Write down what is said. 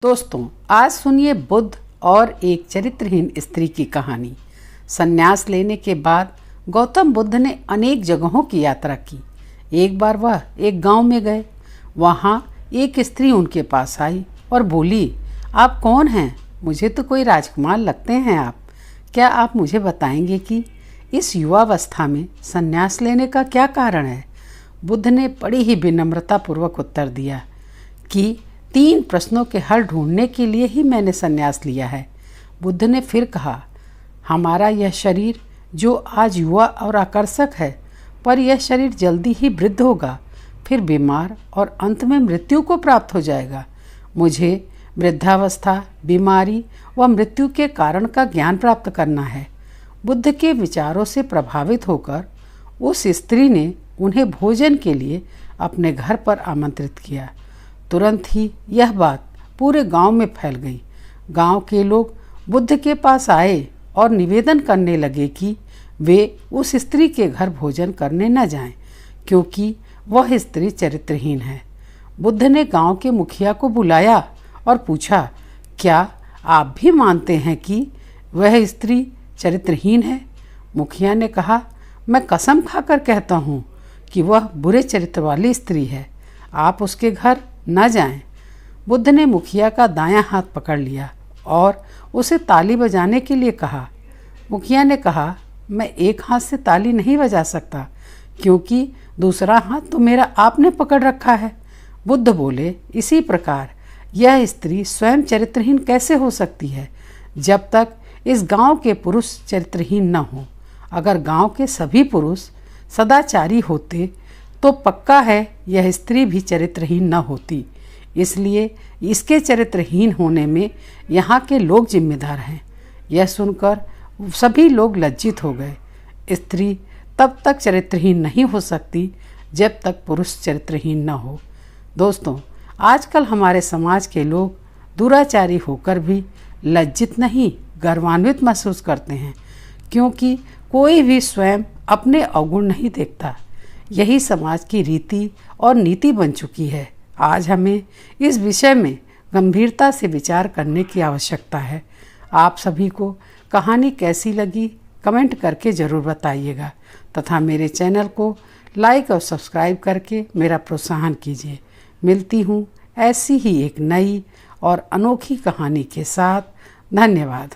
दोस्तों, आज सुनिए बुद्ध और एक चरित्रहीन स्त्री की कहानी। संन्यास लेने के बाद गौतम बुद्ध ने अनेक जगहों की यात्रा की। एक बार वह एक गांव में गए। वहां एक स्त्री उनके पास आई और बोली, आप कौन हैं? मुझे तो कोई राजकुमार लगते हैं आप। क्या आप मुझे बताएंगे कि इस युवावस्था में संन्यास लेने का क्या कारण है? बुद्ध ने बड़ी ही विनम्रतापूर्वक उत्तर दिया कि 3 प्रश्नों के हल ढूंढने के लिए ही मैंने संन्यास लिया है। बुद्ध ने फिर कहा, हमारा यह शरीर जो आज युवा और आकर्षक है, पर यह शरीर जल्दी ही वृद्ध होगा, फिर बीमार और अंत में मृत्यु को प्राप्त हो जाएगा। मुझे वृद्धावस्था, बीमारी व मृत्यु के कारण का ज्ञान प्राप्त करना है। बुद्ध के विचारों से प्रभावित होकर उस स्त्री ने उन्हें भोजन के लिए अपने घर पर आमंत्रित किया। तुरंत ही यह बात पूरे गांव में फैल गई। गांव के लोग बुद्ध के पास आए और निवेदन करने लगे कि वे उस स्त्री के घर भोजन करने न जाएं, क्योंकि वह स्त्री चरित्रहीन है। बुद्ध ने गांव के मुखिया को बुलाया और पूछा, क्या आप भी मानते हैं कि वह स्त्री चरित्रहीन है? मुखिया ने कहा, मैं कसम खाकर कहता हूँ कि वह बुरे चरित्र वाली स्त्री है। आप उसके घर न जाएं। बुद्ध ने मुखिया का दायां हाथ पकड़ लिया और उसे ताली बजाने के लिए कहा। मुखिया ने कहा, मैं एक हाथ से ताली नहीं बजा सकता, क्योंकि दूसरा हाथ तो मेरा आपने पकड़ रखा है। बुद्ध बोले, इसी प्रकार यह स्त्री स्वयं चरित्रहीन कैसे हो सकती है, जब तक इस गांव के पुरुष चरित्रहीन न हो। अगर गांव के सभी पुरुष सदाचारी होते तो पक्का है यह स्त्री भी चरित्रहीन न होती। इसलिए इसके चरित्रहीन होने में यहाँ के लोग जिम्मेदार हैं। यह सुनकर सभी लोग लज्जित हो गए। स्त्री तब तक चरित्रहीन नहीं हो सकती जब तक पुरुष चरित्रहीन न हो। दोस्तों, आजकल हमारे समाज के लोग दुराचारी होकर भी लज्जित नहीं, गर्वान्वित महसूस करते हैं, क्योंकि कोई भी स्वयं अपने अवगुण नहीं देखता। यही समाज की रीति और नीति बन चुकी है। आज हमें इस विषय में गंभीरता से विचार करने की आवश्यकता है। आप सभी को कहानी कैसी लगी कमेंट करके ज़रूर बताइएगा, तथा मेरे चैनल को लाइक और सब्सक्राइब करके मेरा प्रोत्साहन कीजिए। मिलती हूँ ऐसी ही एक नई और अनोखी कहानी के साथ। धन्यवाद।